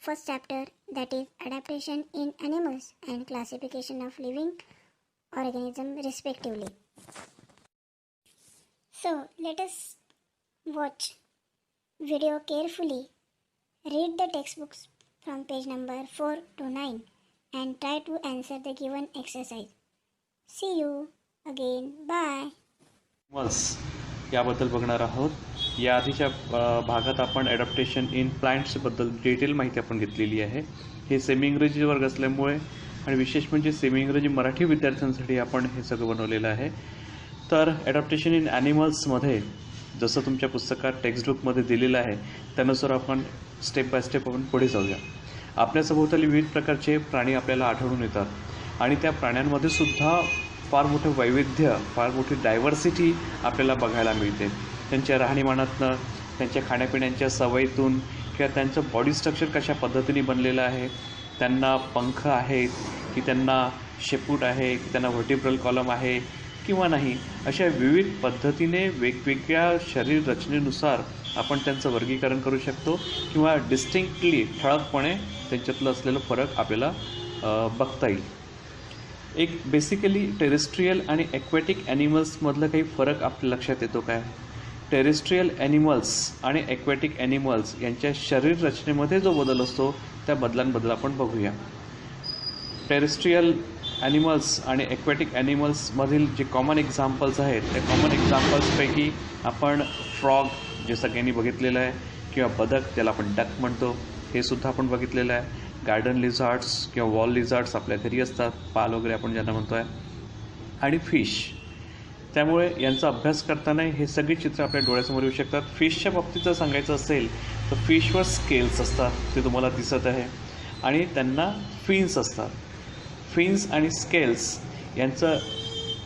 first chapter, that is adaptation in animals and classification of living organism respectively. So let us watch video carefully, read the textbooks from page number 4 to 9 and try to answer the given exercise. See you again. Bye. Mulls याबद्दल बघणार आहोत. या आधीच्या भागात आपण adaptation in प्लांट्सबद्दल detail माहिती आपण घेतलेली आहे. हे सेमी इंग्रजी वर्ग असल्यामुळे आणि विशेष म्हणजे सेमी इंग्रजी मराठी विद्यार्थ्यांसाठी आपण हे सगळं बनवलेलं आहे. तर ॲडॅप्टेशन इन ॲनिमल्समध्ये जसं तुमच्या पुस्तकात टेक्स्टबुकमध्ये दिलेलं आहे त्यानुसार आपण स्टेप बाय स्टेप आपण पुढे जाऊया. आपल्या सभोवताली विविध प्रकारचे प्राणी आपल्याला आढळून येतात आणि त्या प्राण्यांमध्ये सुद्धा फार मोठं वैविध्य, फार मोठी डायव्हर्सिटी आपल्याला बघायला मिळते. त्यांच्या राहणीमानातनं, त्यांच्या खाण्यापिण्याच्या सवयीतून किंवा त्यांचं बॉडी स्ट्रक्चर कशा पद्धतीने बनलेलं आहे, त्यांना पंख आहेत की त्यांना शेपूट आहे की त्यांना व्हर्टिब्रल कॉलम आहे किंवा नाही, अशा विविध पद्धतीने वेगवेगळ्या शरीर रचनेनुसार आपण त्यांचं वर्गीकरण करू शकतो किंवा डिस्टिंक्टली ठळकपणे त्यांच्यातलं असलेलं फरक आपल्याला बघता येईल. एक बेसिकली टेरेस्ट्रियल आणि ॲक्वॅटिक ॲनिमल्समधलं काही फरक आपल्या लक्षात येतो काय? टेरेस्ट्रियल ॲनिमल्स आणि ॲक्वॅटिक ॲनिमल्स यांच्या शरीर रचनेमध्ये जो बदल असतो त्या बदलांबद्दल आपण बघूया. टेरेस्ट्रियल ॲनिमल्स आणि ॲक्वॅटिक ॲनिमल्समधील जे कॉमन एक्झाम्पल्स आहेत त्या कॉमन एक्झाम्पल्सपैकी आपण फ्रॉग जे सगळ्यांनी बघितलेलं आहे किंवा बदक ज्याला आपण डक म्हणतो हे सुद्धा आपण बघितलेलं आहे. गार्डन लिझार्ड्स किंवा वॉल लिझार्ड्स आपल्या घरी असतात, पाल वगैरे आपण ज्यांना म्हणतो आहे, आणि फिश. त्यामुळे यांचा अभ्यास करताना हे सगळी चित्र आपल्या डोळ्यासमोर येऊ शकतात. फिशच्या बाबतीत जर सांगायचं असेल तर फिशवर स्केल्स असतात, ते तुम्हाला दिसत आहे, आणि त्यांना फिन्स असतात. फिन्स आणि स्केल्स यांचं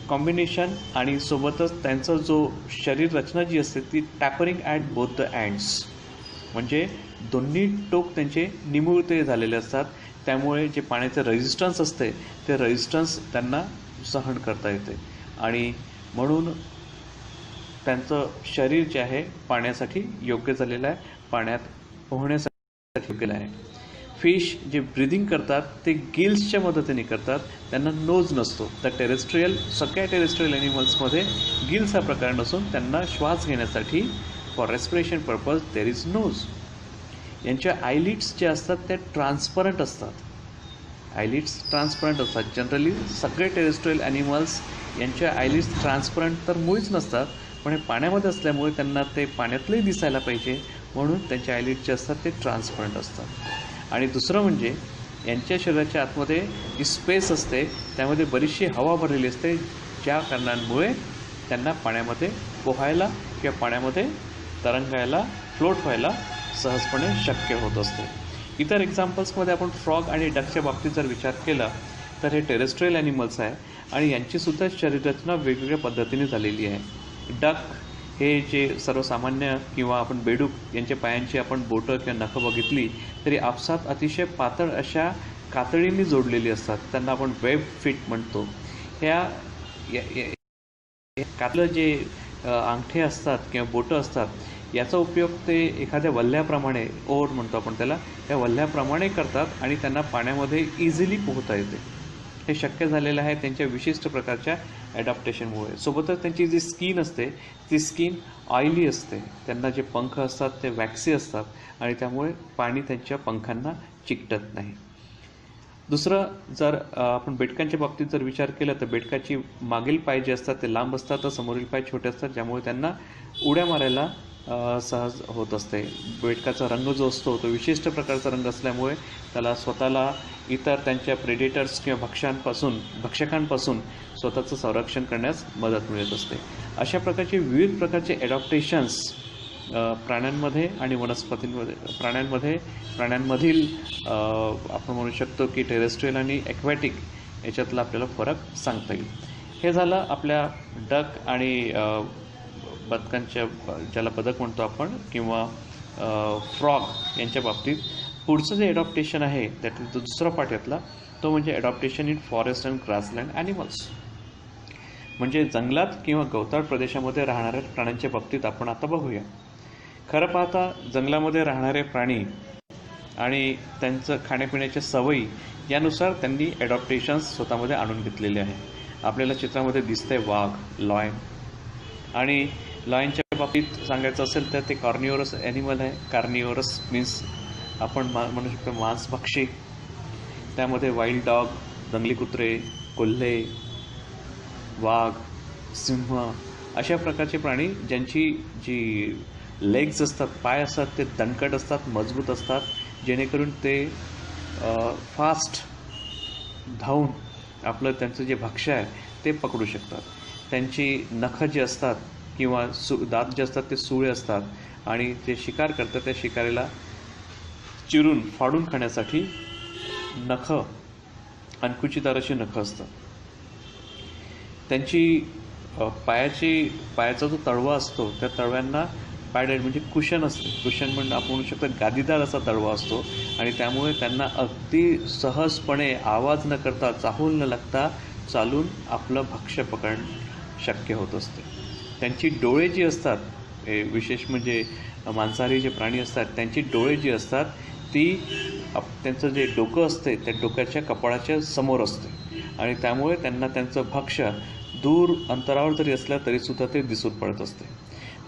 कॉम्बिनेशन आणि सोबतच त्यांचं जो शरीर रचना जी असते ती tapering at both the ends, म्हणजे दोन्ही टोक त्यांचे निमुळते झालेले असतात. त्यामुळे जे पाण्याचं रेझिस्टन्स असते ते रेझिस्टन्स त्यांना सहन करता येते आणि म्हणून त्यांचं शरीर जे आहे पाण्यासाठी योग्य झालेलं आहे, पाण्यात पोहण्यासाठी योग्य आहे. फिश जे ब्रिदिंग करतात ते गिल्सच्या मदतीने करतात, त्यांना नोज नसतो. तर सगळ्या टेरेस्ट्रियल ॲनिमल्समध्ये गिल्स हा प्रकार नसून त्यांना श्वास घेण्यासाठी for respiration purpose there is nose. यांच्या आयलिड्स जे असतात ते ट्रान्सपरंट असतात. आयलिड्स ट्रान्सपरंट असतात. जनरली सगळे टेरेस्ट्रियल ॲनिमल्स यांच्या आयलिड्स ट्रान्सपरंट तर मुळीच नसतात, पण हे पाण्यामध्ये असल्यामुळे त्यांना ते पाण्यातलंही दिसायला पाहिजे म्हणून त्यांच्या आयलिड्स जे असतात ते ट्रान्सपरंट असतात. आणि दुसरं म्हणजे यांच्या शरीराच्या आतमध्ये जी स्पेस असते त्यामध्ये बरीचशी हवा भरलेली असते, ज्या कारणांमुळे त्यांना पाण्यामध्ये पोहायला किंवा पाण्यामध्ये तरंगायला, फ्लोट व्हायला सहजपणे शक्य होत असते. इतर एक्झाम्पल्समध्ये आपण फ्रॉग आणि डकच्या बाबतीत जर विचार केला तर हे टेरेस्ट्रियल ॲनिमल्स आहे आणि यांचीसुद्धा शरीररचना वेगवेगळ्या पद्धतीने झालेली आहे. डक हे जे सर्वसामान्य किंवा आपण बेडूक यांच्या पायांची आपण बोटं किंवा नखं बघितली तरी आपसात अतिशय पातळ अशा कातडींनी जोडलेली असतात, त्यांना आपण वेब फिट म्हणतो. ह्या कातलं जे अंगठे असतात किंवा बोटं असतात याचा उपयोग ते एखाद्या वल्ह्याप्रमाणे, ओर म्हणतो आपण त्याला, त्या वल्ह्याप्रमाणे करतात आणि त्यांना पाण्यामध्ये इझिली पोहता येते. हे शक्य झालेलं आहे त्यांच्या विशिष्ट प्रकारच्या ॲडॅप्टेशनमुळे. सोबतच त्यांची जी स्किन असते ती स्किन ऑइली असते, त्यांना जे पंख असतात ते वॅक्सी असतात आणि त्यामुळे पाणी त्यांच्या पंखांना चिकटत नाही. दुसरं, जर आपण बेडकांच्या बाबतीत जर विचार केला तर बेडकाची मागील पाय जे असतात ते लांब असतात तर समोरील पाय छोटे असतात, ज्यामुळे त्यांना उड्या मारायला सहज होत असते. बेडकाचा रंग जो असतो तो विशिष्ट प्रकारचा रंग असल्यामुळे त्याला स्वतःला इतर त्यांच्या प्रेडेटर्स किंवा भक्षकांपासून स्वतःचं संरक्षण करण्यास मदत मिळत असते. अशा प्रकारचे विविध प्रकारचे ॲडॅप्टेशन्स प्राण्यांमध्ये आणि वनस्पतींमध्ये प्राण्यांमधील आपण म्हणू शकतो की टेरेस्ट्रियल आणि ॲक्वॅटिक याच्यातला आपल्याला फरक सांगता येईल. हे झालं आपल्या डक आणि बदकांच्या, ज्याला बदक म्हणतो आपण, किंवा फ्रॉग यांच्या बाबतीत. पुढचं जे ॲडॉप्टेशन आहे त्यातील जो दुसरा पार्ट यातला तो म्हणजे ॲडॉप्टेशन in forest and grassland animals, म्हणजे जंगलात किंवा गवताळ प्रदेशामध्ये राहणाऱ्या प्राण्यांच्या बाबतीत आपण आता बघूया. खरं पाहता जंगलामध्ये राहणारे प्राणी आणि त्यांचं खाण्यापिण्याच्या सवयी यानुसार त्यांनी ॲडॉप्टेशन्स स्वतःमध्ये आणून घेतलेले आहे. आपल्याला चित्रामध्ये दिसतंय वाघ, लॉयन. आणि लॉयनच्या बाबतीत सांगायचं असेल तर ते कॉर्निओरस ॲनिमल आहे. कार्निओरस मीन्स आपण म्हणू शकतो मांसभक्षी. त्यामध्ये वाईल्ड डॉग, जंगली कुत्रे, कोल्हे, वाघ, सिंह अशा प्रकारचे प्राणी ज्यांची जी लेग्स असतात, पाय असतात, ते दणकट असतात, मजबूत असतात, जेणेकरून ते फास्ट धावून आपलं त्यांचं जे भक्ष्य आहे ते पकडू शकतात. त्यांची नखं जी असतात किंवा दात जे असतात ते सुळे असतात आणि ते शिकार करतात. त्या शिकारीला चिरून फाडून खाण्यासाठी नखं, अंकुचिदार अशी नखं असतात. त्यांची पायाचा जो तळवा असतो त्या तळव्यांना पॅडेड म्हणजे कुशन असते. कुशन म्हणजे आपण म्हणू शकतो गादीदार असा तळवा असतो आणि त्यामुळे त्यांना अगदी सहजपणे आवाज न करता, चाहूल न लागता चालून आपलं भक्ष्य पकडणं शक्य होत असते. त्यांची डोळे जी असतात, विशेष म्हणजे मांसाहारी जे प्राणी असतात त्यांची डोळे जी असतात ती त्यांचं जे डोकं असते त्या डोक्याच्या कपाळाच्या समोर असते आणि त्यामुळे त्यांना त्यांचं भक्ष्य दूर अंतरावर जरी असलं तरीसुद्धा ते दिसून पडत असते.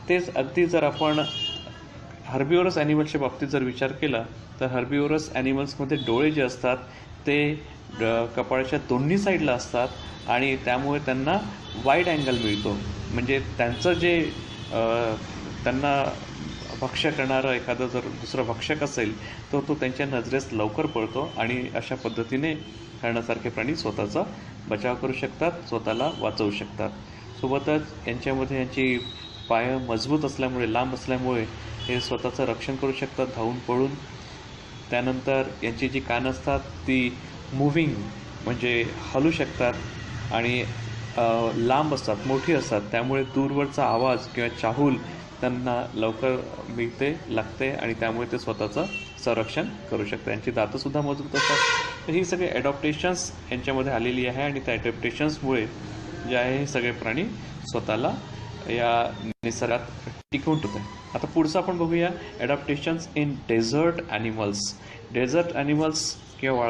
तेच अगदी जर आपण हर्बिवोरस ॲनिमल्सच्या बाबतीत जर विचार केला तर हर्बिवोरस ॲनिमल्समध्ये डोळे जे असतात ते कपाळाच्या दोन्ही साईडला असतात आणि त्यामुळे त्यांना वाईड अँगल मिळतो. म्हणजे त्यांचं जे त्यांना भक्ष्य करणारं एखादं जर दुसरं भक्षक असेल तर तो त्यांच्या नजरेस लवकर पडतो आणि अशा पद्धतीने हरणासारखे प्राणी स्वतःचा बचाव करू शकतात, स्वतःला वाचवू शकतात. सोबतच यांच्यामध्ये यांची पाय मजबूत असल्यामुळे, लांब असल्यामुळे हे स्वतःचं रक्षण करू शकतात धावून पळून. त्यानंतर यांची जी कानं असतात ती मूव्हिंग म्हणजे हलू शकतात आणि लांब असतात, मोठी असतात. त्यामुळे दूरवरचा आवाज किंवा चाहूल त्यांना लवकर मिळते, लागते आणि त्यामुळे ते स्वतःचं संरक्षण करू शकतात. यांची दातंसुद्धा मजबूत असतात. तर ही सगळी ॲडॉप्टेशन्स यांच्यामध्ये आलेली आहे आणि त्या ॲडॉप्टेशन्समुळे जे आहे हे सगळे प्राणी स्वतःला या निसर्गात टिकवून ठेवत आहे. आता पुढचं आपण बघूया adaptations in desert animals. Desert animals किंवा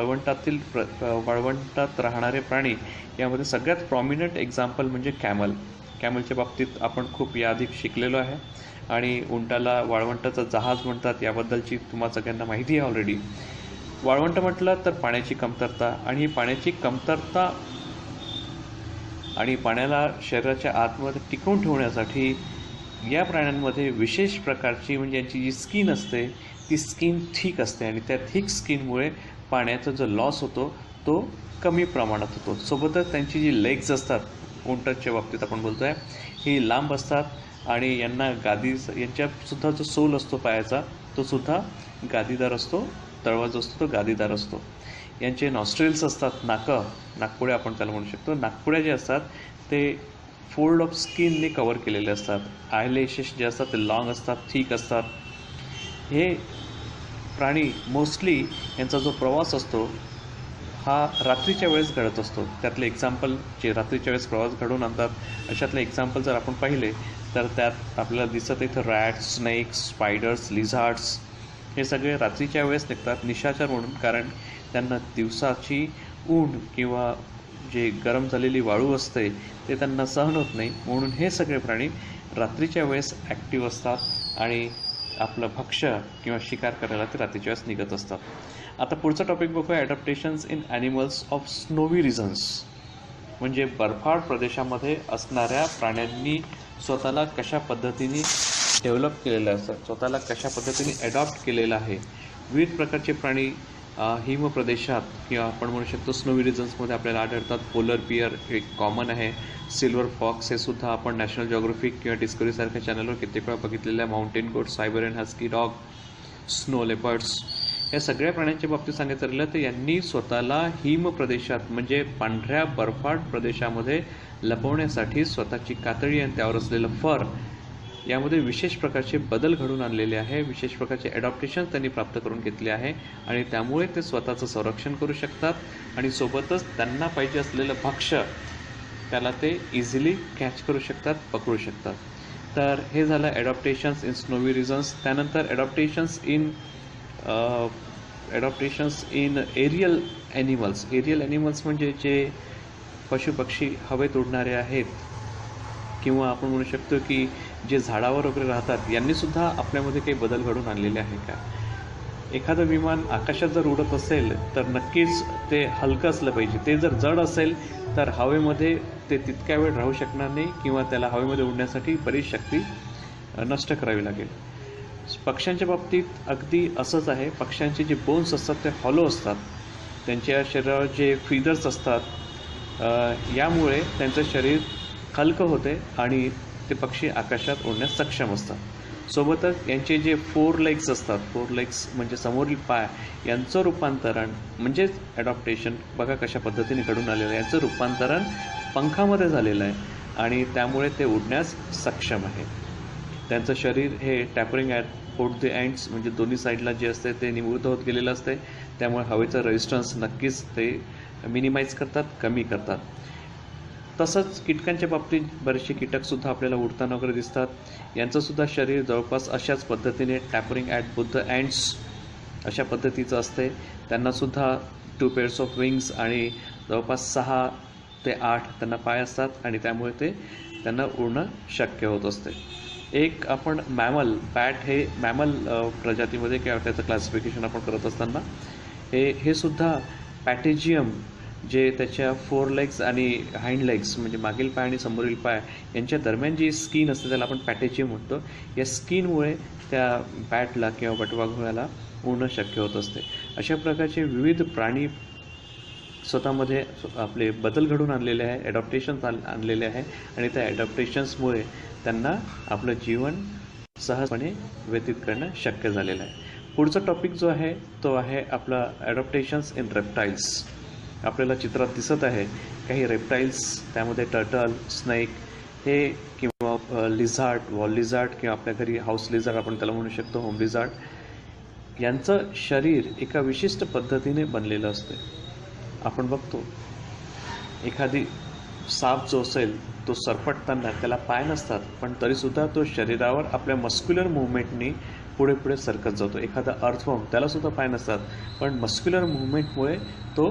वाळवंटात राहणारे प्राणी यामध्ये सगळ्यात प्रॉमिनंट एक्झाम्पल म्हणजे कॅमल. कॅमलच्या बाबतीत आपण खूप याआधी शिकलेलो आहे आणि उंटाला वाळवंटाचं जहाज म्हणतात याबद्दलची तुम्हा सगळ्यांना माहिती आहे ऑलरेडी. वाळवंट म्हटलं तर पाण्याची कमतरता आणि ही पाण्याची कमतरता आणि पाण्याला शरीराच्या आतमध्ये टिकवून ठेवण्यासाठी या प्राण्यांमध्ये विशेष प्रकारची म्हणजे यांची जी स्किन असते ती स्किन थिक असते आणि त्या थिक स्किनमुळे पाण्याचा जो लॉस होतो तो कमी प्रमाणात होतो. सोबतच त्यांची जी लेग्स असतात, उंटाच्या बाबतीत आपण बोलतो आहे, ही लांब असतात आणि यांना यांच्यासुद्धा जो सोल असतो पायाचा तो सुद्धा गादीदार असतो. तळवा जो असतो तो गादीदार असतो. यांचे नॉस्ट्रिल्स असतात, नाकपुड्या आपण त्याला म्हणू शकतो. नाकपुड्या जे असतात ते फोल्ड ऑफ स्किनने कवर केलेले असतात. आयलॅशेस जे असतात ते लॉंग असतात, थिक असतात. हे प्राणी मोस्टली यांचा जो प्रवास असतो हा रात्रीच्या वेळेस घडत असतो. त्यातले एक्झाम्पल जे रात्रीच्या वेळेस प्रवास घडवून आणतात अशातले एक्झाम्पल जर आपण पाहिले तर त्यात आपल्याला दिसत इथं रॅट्स, स्नेक्स, स्पायडर्स, लिझार्ड्स हे सगळे रात्रीच्या वेळेस निघतात निशाचर म्हणून. कारण त्यांना दिवसाची ऊन किंवा जे गरम झालेली वाळू असते ते त्यांना सहन होत नाही, म्हणून हे सगळे प्राणी रात्रीच्या वेळेस ॲक्टिव्ह असतात आणि आपलं भक्ष्य किंवा शिकार करायला ते रात्रीच्या वेळेस निघत असतात. आता पुढचा टॉपिक बघूया adaptations in animals of snowy regions. म्हणजे बर्फाळ प्रदेशामध्ये असणाऱ्या प्राण्यांनी स्वतःला कशा पद्धतीने डेव्हलप केलेलं असतं, स्वतःला कशा पद्धतीने ॲडॉप्ट केलेलं आहे. विविध प्रकारचे प्राणी हिम प्रदेशात किंवा आपण म्हणू शकतो स्नोवी रिजन्समध्ये आपल्याला आढळतात. पोलर बिअर एक कॉमन आहे. सिल्वर फॉक्स हे सुद्धा आपण नॅशनल जॉग्राफिक किंवा डिस्कवरीसारख्या चॅनलवर कित्येक वेळा बघितलेलं आहे. Mountain goat, Siberian husky dog, snow leopards या सगळ्या प्राण्यांच्या बाबतीत सांगायचं राहिलं तर यांनी स्वतःला हिम प्रदेशात म्हणजे पांढऱ्या बर्फाळ प्रदेशामध्ये लपवण्यासाठी स्वतःची कातडी आणि त्यावर असलेलं फर यामध्ये विशेष प्रकारचे बदल घडून आणलेले आहे. विशेष प्रकारचे ॲडॉप्टेशन त्यांनी प्राप्त करून घेतले आहे आणि त्यामुळे ते स्वतःचं संरक्षण करू शकतात आणि सोबतच त्यांना पाहिजे असलेलं भक्ष्य त्याला ते इझिली कॅच करू शकतात, पकडू शकतात. तर हे झालं ॲडॉप्टेशन्स इन स्नोवी रिजन्स. त्यानंतर adaptations in adaptations in aerial animals. Aerial animals म्हणजे जे पशुपक्षी हवेत उडणारे आहेत, किंवा आपण म्हणू शकतो की जे झाडावर वगैरे राहतात, यांनीसुद्धा आपल्यामध्ये काही बदल घडून आणलेले आहे का. एखादं विमान आकाशात जर उडत असेल तर नक्कीच ते हलकं असलं पाहिजे. ते जर जड असेल तर हवेमध्ये ते तितक्या वेळ राहू शकणार नाही, किंवा त्याला हवेमध्ये उडण्यासाठी बरीच शक्ती नष्ट करावी लागेल. पक्ष्यांच्या बाबतीत अगदी असंच आहे. पक्ष्यांचे जे बोन्स असतात ते हॉलो असतात. त्यांच्या शरीरावर जे फीदर्स असतात, यामुळे त्यांचं शरीर हलकं होते आणि ते पक्षी आकाशात उडण्यास सक्षम असतात. सोबतच यांचे जे 4 लेग्स असतात, 4 लेग्स म्हणजे समोरील पाय, यांचं रूपांतरण म्हणजेच ॲडॉप्टेशन बघा कशा पद्धतीने घडून आलेलं आहे. यांचं रूपांतरण पंखामध्ये झालेलं आहे आणि त्यामुळे ते उडण्यास सक्षम आहे. त्यांचं शरीर हे tapering at both the ends म्हणजे दोन्ही साईडला जे असते ते निवृत्त होत गेलेलं असते. त्यामुळे हवेचं रेजिस्टन्स नक्कीच ते मिनिमाइज करतात, कमी करतात. तसंच कीटकांच्या बाबतीत बरेचसे कीटकसुद्धा आपल्याला उडताना वगैरे दिसतात. यांचंसुद्धा शरीर जवळपास अशाच पद्धतीने tapering at both the ends अशा पद्धतीचं असते. त्यांनासुद्धा 2 पेअर्स ऑफ विंग्स आणि जवळपास 6 ते 8 त्यांना पाय असतात आणि त्यामुळे त्यांना उडणं शक्य होत असते. एक आपण मॅमल, बॅट हे मॅमल प्रजातीमध्ये किंवा त्याचं क्लासिफिकेशन आपण करत असताना हे सुद्धा पॅटेजियम, जे त्याच्या 4 लेग्स आणि हाइंड लेग्स म्हणजे मागील पाय आणि समोरील पाय यांच्या दरम्यान जी स्किन असते त्याला आपण पॅटेजियम म्हणतो. या स्किनमुळे त्या बॅटला किंवा बटवाघळ्याला उडणं शक्य होत असते. अशा प्रकारचे विविध प्राणी स्वतःमध्ये आपले बदल घडून आणलेले आहे, ॲडॉप्टेशन्स आणलेले आहे आणि त्या ॲडॉप्टेशन्समुळे त्यांना आपलं जीवन सहजपणे व्यतीत करणं शक्य झालेलं आहे. पुढचा टॉपिक जो आहे तो आहे आपला ॲडॉप्टेशन्स इन रेप्टाईल्स. आपल्याला चित्रात दिसत आहे काही रेप्टाईल्स, त्यामध्ये टर्टल, स्नेक हे, किंवा लिझार्ड, वॉल लिझार्ड, किंवा आपल्या घरी हाऊस लिझार्ड आपण त्याला म्हणू शकतो, होम लिझार्ड. यांचं शरीर एका विशिष्ट पद्धतीने बनलेलं असते. आपण बघतो एखादी साप जो असेल तो सरपटताना त्याला पाय नसतात, पण तरीसुद्धा तो शरीरावर आपल्या मस्क्युलर मुवमेंटनी पुढे पुढे सरकत जातो. एखादा अर्थवर्म त्यालासुद्धा पाय नसतात, पण मस्क्युलर मुवमेंटमुळे तो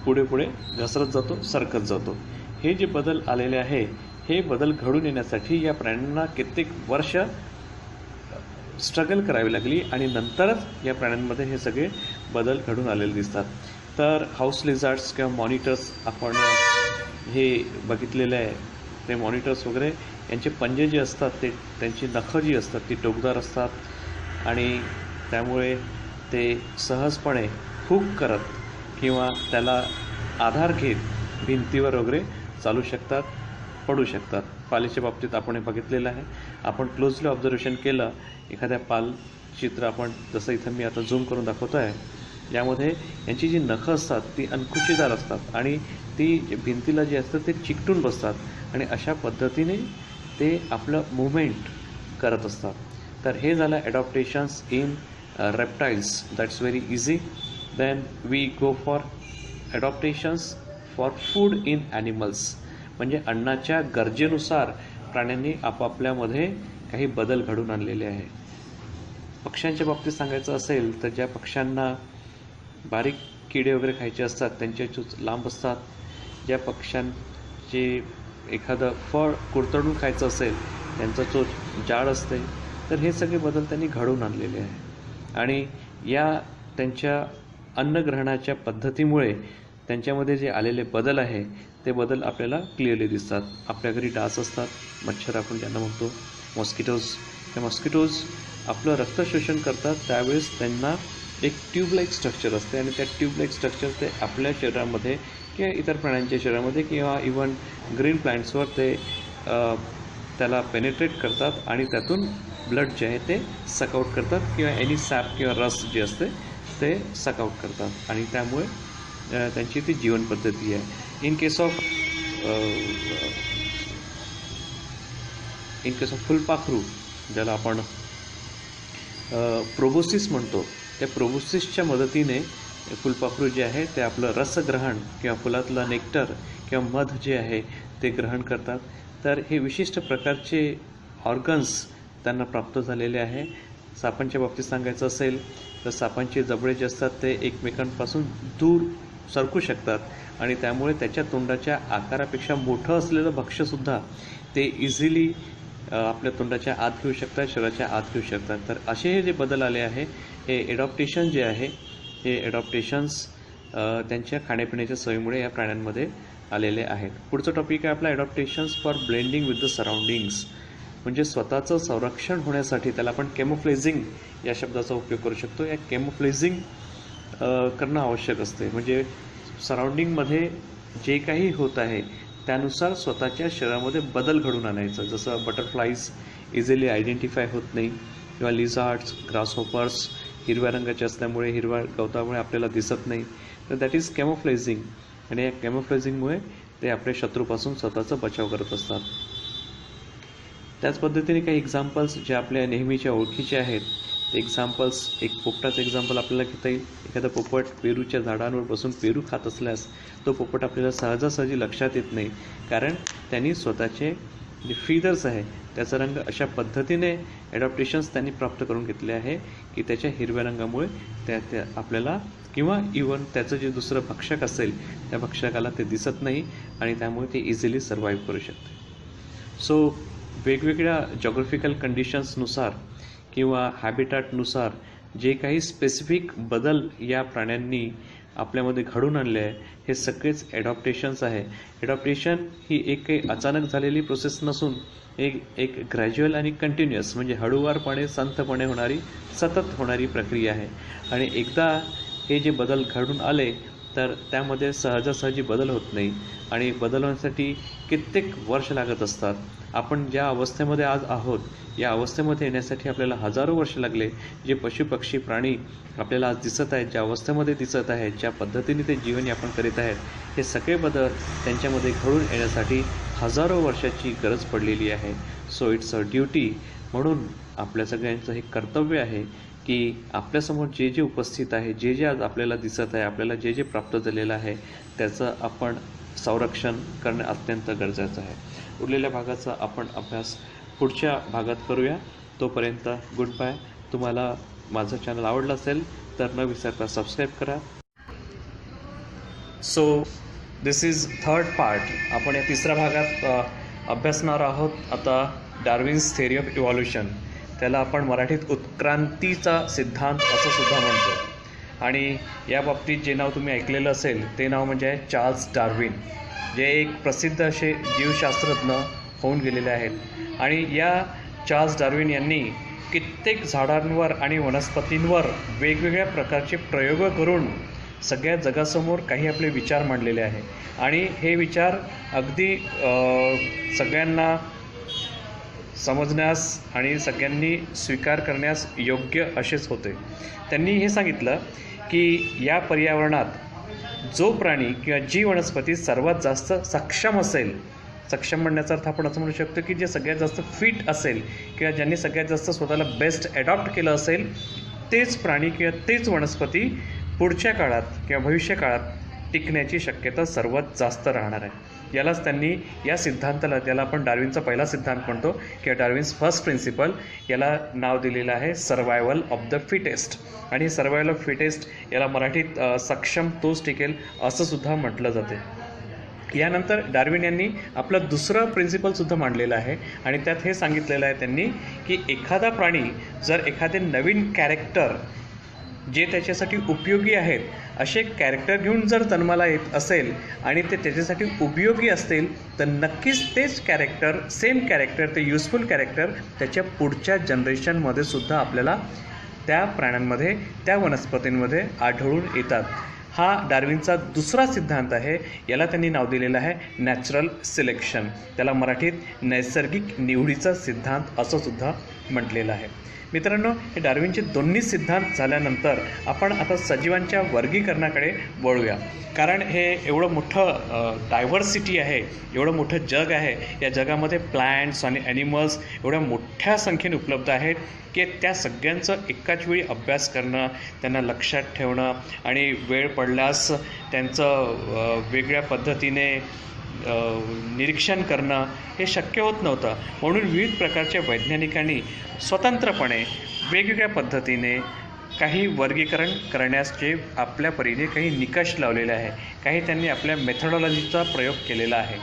पुढे पुढे घसरत जातो, सरकत जातो. हे जे बदल आलेले आहे, हे बदल घडून येण्यासाठी या प्राण्यांना कित्येक वर्ष स्ट्रगल करावी लागली आणि नंतरच या प्राण्यांमध्ये हे सगळे बदल घडून आलेले दिसतात. तर हाऊस लिझार्ड्स किंवा मॉनिटर्स आपण हे बघितलेलं आहे. ते मॉनिटर्स वगैरे यांचे पंजे जे असतात ते, त्यांची नखं जी असतात ती टोकदार असतात आणि त्यामुळे ते सहजपणे हुक करत किंवा त्याला आधार घेत भिंतीवर वगैरे चालू शकतात, पडू शकतात. पालीच्या बाबतीत आपण हे बघितलेलं आहे. आपण क्लोजली ऑब्झर्वेशन केलं, एखाद्या पाल चित्र आपण जसं इथं मी आता झूम करून दाखवतो आहे, यामध्ये यांची जी नखं असतात ती अंकुशीदार असतात आणि ती भिंतीला जे असतं ते चिकटून बसतात आणि अशा पद्धतीने ते आपलं मुवमेंट करत असतात. तर हे झालं adaptations in reptiles. That's very easy. Then we go for adaptations for food in animals. म्हणजे अन्नाच्या गरजेनुसार प्राण्यांनी आपापल्यामध्ये काही बदल घडून आणलेले आहे. पक्ष्यांच्या बाबतीत सांगायचं असेल तर ज्या पक्ष्यांना बारीक किडे वगैरे खायचे असतात त्यांचे चोच लांब असतात. ज्या पक्ष्यांचे एखादं फळ कुरतडून खायचं असेल त्यांचा चोच जाड असते. तर हे सगळे बदल त्यांनी घडवून आणलेले आहे आणि या त्यांच्या अन्नग्रहणाच्या पद्धतीमुळे त्यांच्यामध्ये जे आलेले बदल आहे ते बदल आपल्याला क्लिअरली दिसतात. आपल्या घरी डास असतात, मच्छर आपण ज्यांना म्हणतो, मॉस्किटोज. त्या मॉस्किटोज आपलं रक्त शोषण करतात. त्यावेळेस त्यांना एक ट्यूबलाईक स्ट्रक्चर असते आणि त्या ट्यूबलाईक स्ट्रक्चर ते आपल्या शरीरामध्ये किंवा इतर प्राण्यांच्या शरीरामध्ये किंवा इवन ग्रीन प्लांट्सवर ते त्याला पेनिट्रेट करतात आणि त्यातून ब्लड जे आहे ते सकआउट करतात किंवा एनी सॅप किंवा रस जे असते ते सकआउट करतात आणि त्यामुळे त्यांची ती जीवनपद्धती आहे. इन केस ऑफ फुलपाखरू, ज्याला आपण प्रोबोसिस म्हणतो, त्या प्रोबोसिसच्या मदतीने फुलपाखरू जे आहे ते आपलं रसग्रहण किंवा फुलातलं नेक्टर किंवा मध जे आहे ते ग्रहण करतात. तर हे विशिष्ट प्रकारचे ऑर्गन्स त्यांना प्राप्त झालेले आहे. सापांच्या बाबतीत सांगायचं असेल तर सापांचे जबडे जे असतात ते एकमेकांपासून दूर सरकू शकतात आणि त्यामुळे त्याच्या तोंडाच्या आकारापेक्षा मोठं असलेलं भक्ष्यसुद्धा ते इझिली आपल्या तोंडाच्या आत घेऊ शकतात, शरीराच्या आत घेऊ शकतात. तर असे हे जे बदल आले आहे, हे एडॉप्टेशन जे आहे, हे एडॉप्टेशन्स त्यांच्या खाण्यापिण्याच्या सवयीमुळे या प्राण्यांमध्ये आलेले आहेत. पुढचं टॉपिक आहे आपला adaptations for blending with the surroundings. म्हणजे स्वतःचं संरक्षण होण्यासाठी त्याला आपण केमोफ्लेजिंग या शब्दाचा उपयोग करू शकतो. या केमोफ्लेजिंग करणं आवश्यक असते. म्हणजे सराउंडिंगमध्ये जे काही होत आहे त्यानुसार स्वतःच्या शरीरामध्ये बदल घडून आणायचं. जसं बटरफ्लाईज इझिली आयडेंटिफाय होत नाही किंवा लिझार्ड्स, ग्रासहोपर्स हिरव्या रंगाचे असल्यामुळे, हिरव्या गवतामुळे आपल्याला दिसत नाही. तर दॅट इज केमोफ्लेजिंग. आणि या केमोफ्लेजिंगमुळे ते आपल्या शत्रूपासून स्वतःचा बचाव करत असतात. त्याच पद्धतीने काही एक्झाम्पल्स जे आपल्या नेहमीच्या ओळखीचे आहेत ते एक्झाम्पल्स, एक पोपटाचं एक्झाम्पल आपल्याला घेता येईल. एखादा पोपट पेरूच्या झाडांवर बसून पेरू खात असल्यास तो पोपट आपल्याला सहजासहजी लक्षात येत नाही, कारण त्यांनी स्वतःचे जे फीदर्स आहे त्याचा रंग अशा पद्धतीने ॲडॉप्टेशन्स त्यांनी प्राप्त करून घेतले आहे की त्याच्या हिरव्या रंगामुळे त्या आपल्याला किंवा इवन त्याचं जे दुसरं भक्षक असेल त्या भक्षकाला ते दिसत नाही आणि त्यामुळे ते इझिली सर्वाईव्ह करू शकते. सो वेगवेगळ्या जॉग्राफिकल कंडिशन्सनुसार किंवा हॅबिटॅटनुसार जे काही स्पेसिफिक बदल या प्राण्यांनी आपल्यामध्ये घडून आणले आहे हे सगळेच ॲडॉप्टेशन्स आहे. ॲडॉप्टेशन ही एक काही अचानक झालेली प्रोसेस नसून एक ग्रॅज्युअल आणि कंटिन्युअस म्हणजे हळूवारपणे संथपणे होणारी, सतत होणारी प्रक्रिया आहे. आणि एकदा हे जे बदल घडून आले तर त्यामध्ये सहजासहजी बदल होत नाही आणि बदल होण्यासाठी कित्येक वर्ष लागत असतात. आपण ज्या अवस्थेमध्ये आज आहोत या अवस्थेमध्ये येण्यासाठी आपल्याला हजारो वर्ष लागले. जे पशुपक्षी प्राणी आपल्याला आज दिसत आहेत, ज्या अवस्थेमध्ये दिसत आहेत, ज्या पद्धतीने ते जीवनयापन करीत आहेत, हे सगळे बदल त्यांच्यामध्ये घडून येण्यासाठी हजारो वर्षाची गरज पडलेली आहे. So it's a duty. म्हणून आपल्या सगळ्यांचं हे कर्तव्य आहे की आपल्यासमोर जे जे उपस्थित आहे, जे जे आज आपल्याला दिसत आहे, आपल्याला जे जे प्राप्त झालेलं आहे त्याचं आपण संरक्षण करणे अत्यंत गरजेचं आहे. उरलेल्या भागाचा आपण अभ्यास पुढच्या भागात करूया. तोपर्यंत गुड बाय. तुम्हाला माझं चॅनल आवडलं असेल तर न विसरता सबस्क्राईब करा. So this is third part. आपण या तिसऱ्या भागात अभ्यासणार आहोत आता डार्विन्स थिअरी ऑफ इव्हॉल्युशन. त्याला आपण मराठीत उत्क्रांतीचा सिद्धांत असं सुद्धा म्हणतो. आणि या बाबतीत जे नाव तुम्ही ऐकलेलं असेल ते नाव म्हणजे आहे चार्ल्स डार्विन, जे एक प्रसिद्ध असे जीवशास्त्रज्ञ होऊन गेलेले आहेत. आणि या चार्ल्स डार्विन यांनी कित्येक झाडांवर आणि वनस्पतींवर वेगवेगळ्या प्रकारचे प्रयोग करून सगळ्या जगासमोर काही आपले विचार मांडलेले आहे. आणि हे विचार अगदी सगळ्यांना समजण्यास आणि सगळ्यांनी स्वीकार करण्यास योग्य असेच होते. त्यांनी हे सांगितलं की या पर्यावरणात जो प्राणी किंवा जी वनस्पती सर्वात जास्त सक्षम असेल, सक्षम म्हणण्याचा अर्थ आपण असं म्हणू शकतो की जे सगळ्यात जास्त फिट असेल किंवा ज्यांनी सगळ्यात जास्त स्वतःला बेस्ट ॲडॉप्ट केलं असेल, तेच प्राणी किंवा तेच वनस्पती पुढच्या काळात किंवा भविष्य काळात टिकण्याची शक्यता सर्वात जास्त राहणार आहे. यालाच त्यांनी या सिद्धांताला, त्याला आपण डार्विनचा पहिला सिद्धांत म्हणतो किंवा डार्विन्स फर्स्ट प्रिन्सिपल, याला नाव दिलेलं आहे सर्वायवल ऑफ द फिटेस्ट. आणि सर्वायवल ऑफ फिटेस्ट याला मराठीत सक्षम तोच टिकेल असं सुद्धा म्हटलं जाते. यानंतर डार्विन यांनी आपलं दुसरं प्रिन्सिपलसुद्धा मांडलेलं आहे आणि त्यात हे सांगितलेलं आहे त्यांनी की एखादा प्राणी जर एखादे नवीन कॅरेक्टर जे त्याच्यासाठी उपयोगी आहेत असे कॅरेक्टर घेऊन जर जन्माला येत असेल आणि ते त्याच्यासाठी उपयोगी असतील तर नक्कीच तेच कॅरेक्टर, सेम कॅरेक्टर, ते युजफुल कॅरेक्टर त्याच्या पुढच्या जनरेशनमध्ये सुद्धा आपल्याला त्या प्राण्यांमध्ये, त्या वनस्पतींमध्ये आढळून येतात. हा डार्विनचा दुसरा सिद्धांत आहे. याला त्यांनी नाव दिलेलं आहे नॅचरल सिलेक्शन. त्याला मराठीत नैसर्गिक निवडीचा सिद्धांत असं सुद्धा म्हटलेलं आहे. मित्रांनो, हे डार्विनचे दोन्ही सिद्धांत झाल्यानंतर आपण आता सजीवांच्या वर्गीकरणाकडे वळूया. कारण हे एवढं मोठं डायव्हर्सिटी आहे, एवढं मोठं जग आहे. या जगामध्ये प्लॅन्ट्स आणि ॲनिमल्स एवढ्या मोठ्या संख्येने उपलब्ध आहेत की त्या सगळ्यांचं एकाच वेळी अभ्यास करणं, त्यांना लक्षात ठेवणं आणि वेळ पडल्यास त्यांचं वेगळ्या पद्धतीने निरीक्षण करणं हे शक्य होत नव्हतं. म्हणून विविध प्रकारच्या वैज्ञानिकांनी स्वतंत्रपणे वेगवेगळ्या पद्धतीने काही वर्गीकरण करण्याचे आपल्या परीने काही निकष लावलेले आहे. काही त्यांनी आपल्या मेथडॉलॉजीचा प्रयोग केलेला आहे.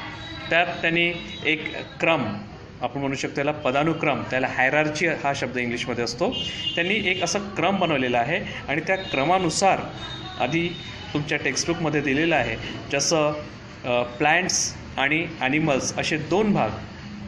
त्यात त्यांनी एक क्रम, आपण म्हणू शकतो त्याला पदानुक्रम, त्याला हायरार्ची हा शब्द इंग्लिशमध्ये असतो. त्यांनी एक असं क्रम बनवलेला आहे आणि त्या क्रमानुसार आधी तुमच्या टेक्स्टबुकमध्ये दिलेलं आहे. जसं प्लॅन्ट्स आणि ॲनिमल्स असे 2 भाग,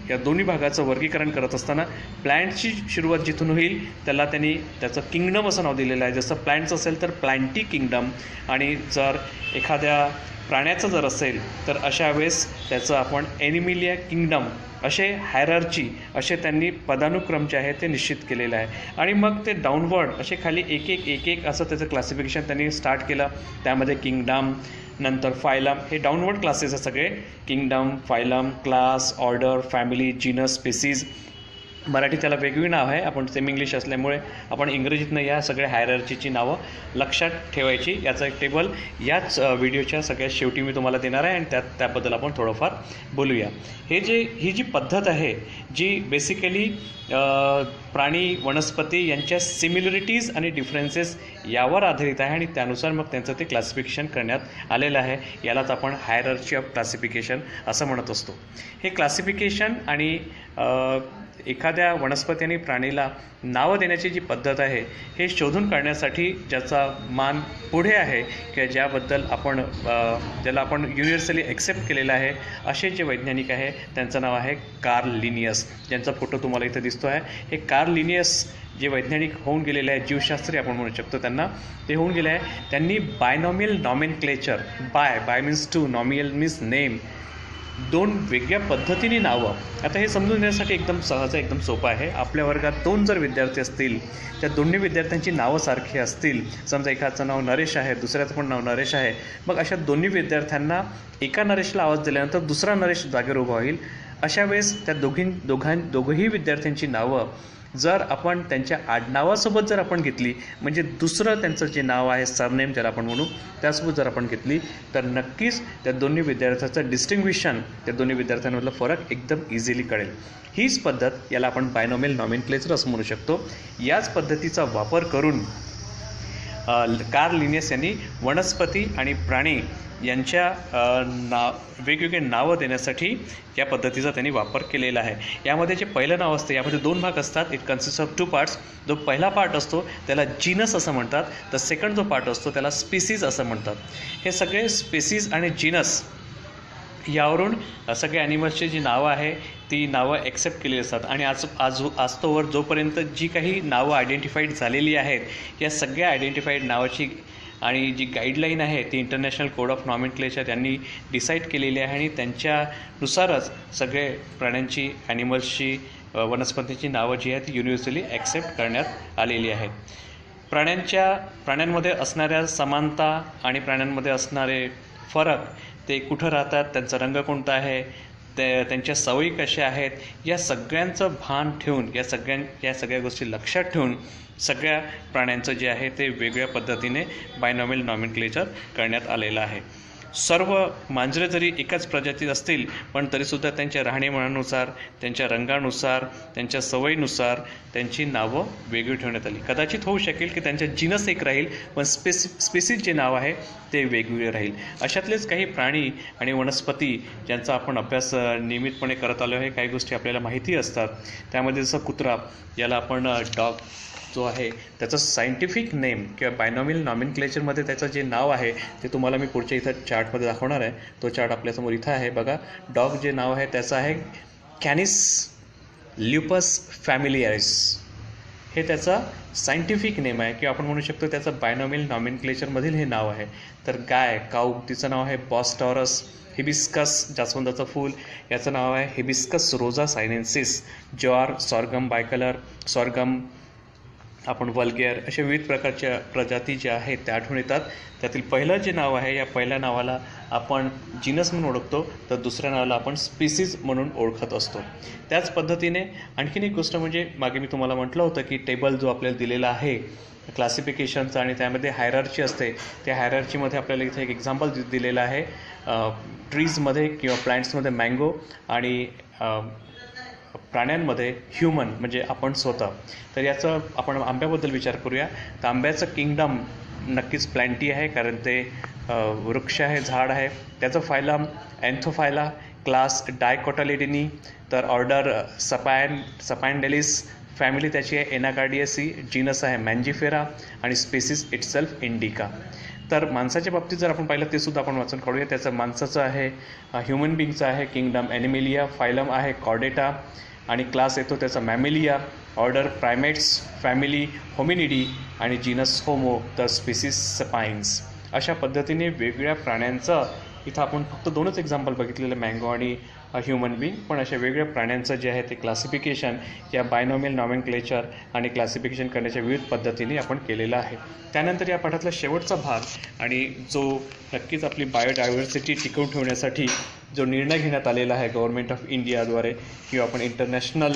या दोन्ही भागाचं वर्गीकरण करत असताना प्लॅन्टची सुरुवात जिथून होईल त्याला त्यांनी त्याचं किंगडम असं नाव दिलेलं आहे. जसं प्लॅन्ट्स असेल तर प्लॅन्टी किंगडम, आणि जर एखाद्या प्राण्याचं जर असेल तर अशा वेळेस त्याचं आपण ॲनिमिलिया किंगडम असे हायरार्ची असे त्यांनी पदानुक्रम जे आहे ते निश्चित केलेलं आहे. आणि मग ते डाऊनवर्ड असे खाली एक एक असं त्याचं क्लासिफिकेशन त्यांनी स्टार्ट केलं. त्यामध्ये किंगडम, नंतर फायलम, हे डाऊनवर्ड क्लासेस आहेत सगळे. Kingdom, phylum, class, order, family, genus, species. Marathi त्याला वेगवेगळी नाव आहे. आपण सेमी इंग्लिश असल्यामुळे आपण इंग्रजीतनं या सगळ्या हायरार्चीची नावं लक्षात ठेवायची. याचा एक टेबल याच व्हिडिओच्या सगळ्यात शेवटी मी तुम्हाला देणार आहे आणि त्याबद्दल आपण थोडंफार बोलूया. ही जी पद्धत आहे जी बेसिकली प्राणी, वनस्पती यांच्या सिमिलरिटीज आणि डिफरन्सेस यावर आधारित आहे आणि त्यानुसार मग त्यांचं ते क्लासिफिकेशन करण्यात आलेलं आहे. यालाच आपण हायरार्ची ऑफ क्लासिफिकेशन असं म्हणत असतो. हे क्लासिफिकेशन आणि एखाद्या वनस्पती आणि प्राणीला नावं देण्याची जी पद्धत आहे हे शोधून काढण्यासाठी ज्याचा मान पुढे आहे किंवा ज्याबद्दल आपण ज्याला आपण युनिव्हर्सली ॲक्सेप्ट केलेलं आहे असे जे वैज्ञानिक आहे त्यांचं नाव आहे कार्ल लिनियस, ज्यांचा फोटो तुम्हाला इथं दिसतो आहे. हे कार्ल लिनियस जे वैज्ञानिक होऊन गेलेले आहेत, जीवशास्त्री आपण म्हणू शकतो त्यांना, ते होऊन गेले आहे. त्यांनी binomial nomenclature, bi means two, nomial means name, 2 वेगळ्या पद्धतीने नावं. आता हे समजून घेण्यासाठी एकदम सहज आहे, एकदम सोपं आहे. आपल्या वर्गात 2 जर विद्यार्थी असतील, त्या दोन्ही विद्यार्थ्यांची नावं सारखी असतील, समजा एकाचं नाव नरेश आहे, दुसऱ्याचं पण नाव नरेश आहे, मग अशा दोन्ही विद्यार्थ्यांना एका नरेशला आवाज दिल्यानंतर दुसरा नरेश जागेवर उभा होईल. अशा वेळेस त्या दोघंही विद्यार्थ्यांची नावं जर आपण त्यांच्या आडनावासोबत जर आपण घेतली, म्हणजे दुसरं त्यांचं जे नाव आहे सरनेम ज्याला आपण म्हणू त्यासोबत जर आपण घेतली, तर नक्कीच त्या दोन्ही विद्यार्थ्यांचं डिस्टिंग्विशन, त्या दोन्ही विद्यार्थ्यांमधला फरक एकदम इझिली कळेल. हीच पद्धत, याला आपण बायनॉमियल नॉमेनक्लेचर असं म्हणू शकतो. याच पद्धतीचा वापर करून कार्ल लिनियस यांनी वनस्पती आणि प्राणी यांच्या वेगवेगळे नावं देण्यासाठी या पद्धतीचा त्यांनी वापर केलेला आहे. यामध्ये जे पहिलं नाव असतं, यामध्ये 2 भाग असतात. It consist of 2 parts. जो पहिला पार्ट असतो त्याला जीनस असं म्हणतात, तर सेकंड जो पार्ट असतो त्याला स्पीसीज असं म्हणतात. हे सगळे स्पीसीज आणि जीनस यावरून सगळे ॲनिमल्सची जी नावं आहे ती नावं ॲक्सेप्ट केलेली असतात. आणि आजतोवर जोपर्यंत जी काही नावं आयडेंटिफाईड झालेली आहेत, या सगळ्या आयडेंटिफाईड नावाची आणि जी गाईडलाईन आहे ती इंटरनॅशनल कोड ऑफ नॉमेनक्लेचर यांनी डिसाईड केलेली आहे आणि त्यांच्यानुसारच सगळे प्राण्यांची, ॲनिमल्सची, वनस्पतींची नावं जी आहेत ती युनिव्हर्सली ॲक्सेप्ट करण्यात आलेली आहेत. प्राण्यांमध्ये असणाऱ्या समानता आणि प्राण्यांमध्ये असणारे फरक, ते कुठं राहतात, त्यांचा रंग कोणता आहे, त्यांच्या सवयी कशा आहेत, या सगळ्यांचं भान ठेवून, या सगळ्या गोष्टी लक्षात ठेवून सगळ्या प्राण्यांचं जे आहे ते वेगळ्या पद्धतीने बायनॉमियल नॉमेनक्लेचर करण्यात आलेलं आहे. सर्व मांजरे जरी एकाच प्रजातीत असतील, पण तरीसुद्धा त्यांच्या राहणीमानानुसार, त्यांच्या रंगानुसार, त्यांच्या सवयीनुसार त्यांची नावं वेगळी ठेवण्यात आली. कदाचित होऊ शकेल की त्यांच्या जीनस एक राहील, पण स्पेसीज जे नाव आहे ते वेगवेगळे राहील. अशातलेच काही प्राणी आणि वनस्पती ज्यांचा आपण अभ्यास नियमितपणे करत आलो आहे, काही गोष्टी आपल्याला माहिती असतात. त्यामध्ये जसं कुत्रा, याला आपण डॉग जो आहे त्याचं सायंटिफिक नेम किंवा बायनॉमियल नॉमेनक्लेचरमध्ये त्याचं जे नाव आहे ते तुम्हाला मी पुढच्या इथं चार्टमध्ये दाखवणार आहे. तो चार्ट आपल्यासमोर इथं आहे बघा. डॉग जे नाव आहे त्याचं आहे कॅनिस ल्युपस फॅमिलियारिस. हे त्याचा सायंटिफिक नेम आहे किंवा आपण म्हणू शकतो त्याचं बायनॉमियल नॉमेनक्लेचरमधील हे नाव आहे. तर काऊ, तिचं नाव आहे बॉस टॉरस. हिबिस्कस, जास्वंदाचं फूल, याचं नाव आहे हिबिस्कस रोजा सायनेन्सिस. ज्वार, सॉर्गम बायकलर, सॉर्गम आपण वल्गेअर अशा विविध प्रकारच्या प्रजाती ज्या आहेत त्या आढळून येतात. त्यातील पहिलं जे नाव आहे, या पहिल्या नावाला आपण जीनस म्हणून ओळखतो, तर दुसऱ्या नावाला आपण स्पीसीज म्हणून ओळखत असतो. त्याच पद्धतीने आणखीन एक गोष्ट म्हणजे मागे मी तुम्हाला म्हटलं होतं की टेबल जो आपल्याला दिलेला आहे क्लासिफिकेशनचा आणि त्यामध्ये हायरार्ची असते, त्या हायरार्चीमध्ये आपल्याला इथे एक एक्झाम्पल दिलेलं आहे. ट्रीजमध्ये किंवा प्लांट्समध्ये मँगो आणि प्राण्यांमध्ये ह्युमन म्हणजे आपण स्वतः. तर याचं आपण आंब्याबद्दल विचार करूया. तर आंब्याचं किंगडम नक्कीच प्लॅन्टी आहे, कारण ते वृक्ष आहे, झाड आहे. त्याचं फायलम अँथोफायला, क्लास डायकोटालिडिनी, तर ऑर्डर सपायनडेलिस, फॅमिली त्याची आहे एनाकार्डियसी, जीनस आहे मँजिफेरा आणि स्पेसिस इटसेल्फ इंडिका. तर माणसाच्या बाबतीत जर आपण पाहिलं ते सुद्धा आपण वाचून काढूया. त्याचं माणसाचं आहे ह्युमन बिंगचं आहे किंगडम ॲनिमेलिया, फायलम आहे कॉर्डेटा आणि क्लास येतो त्याचा मॅमेलिया, ऑर्डर प्रायमेट्स, फॅमिली होमिनिडी आणि जीनस होमो, तर स्पीसीस सपाइन्स. अशा पद्धतीने वेगवेगळ्या प्राण्यांचं इथं आपण फक्त 2च एक्झाम्पल बघितलेलं, मँगो आणि ह्युमन बिंग, पण अशा वेगवेगळ्या प्राण्यांचं जे आहे ते क्लासिफिकेशन या बायनॉमियल नॉमेनक्लेचर आणि क्लासिफिकेशन करण्याच्या विविध पद्धतीने आपण केलेलं आहे. त्यानंतर या पाठातला शेवटचा भाग आणि जो नक्कीच आपली बायोडायव्हर्सिटी टिकवून ठेवण्यासाठी जो निर्णय घेण्यात आलेला आहे गव्हर्नमेंट ऑफ इंडियाद्वारे किंवा आपण इंटरनॅशनल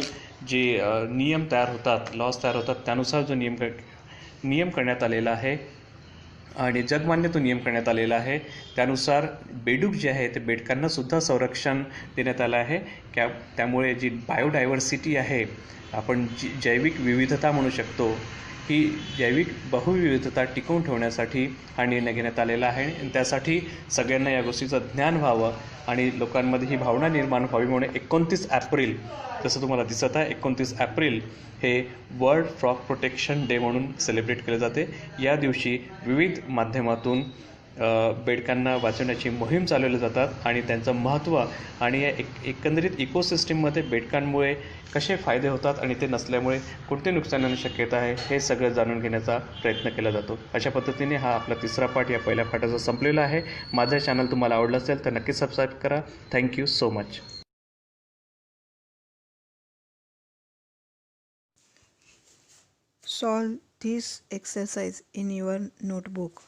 जे नियम तयार होतात, लॉज तयार होतात, त्यानुसार जो नियम करण्यात आलेला आहे आणि जगमान्य तो नियम करण्यात आलेला आहे, त्यानुसार बेडूक जे आहे ते बेडकांनासुद्धा संरक्षण देण्यात आलं आहे. त्यामुळे जी बायोडायव्हर्सिटी आहे, आपण जी जैविक विविधता म्हणू शकतो, ही जैविक बहुविविधता टिकवून ठेवण्यासाठी हा निर्णय घेण्यात आलेला आहे. आणि त्यासाठी सगळ्यांना या गोष्टीचं ज्ञान व्हावं आणि लोकांमध्ये ही भावना निर्माण व्हावी म्हणून 29 एप्रिल, जसं तुम्हाला दिसत आहे 29 एप्रिल हे वर्ल्ड फ्रॉग प्रोटेक्शन डे म्हणून सेलिब्रेट केले जाते. या दिवशी विविध माध्यमातून बेडकांना वाचवण्याची मोहीम चालवली जातात आणि त्यांचं महत्त्व आणि या एकंदरीत इकोसिस्टीममध्ये बेडकांमुळे कसे फायदे होतात आणि ते नसल्यामुळे कोणते नुकसान होण्याची शक्यता आहे, हे सगळं जाणून घेण्याचा प्रयत्न केला जातो. अशा पद्धतीने हा आपला तिसरा पाठ या पहिल्या पाठाचा संपलेला आहे. माझं चॅनल तुम्हाला आवडलं असेल तर नक्कीच सबस्क्राईब करा. Thank you so much. Solve this exercise in your notebook.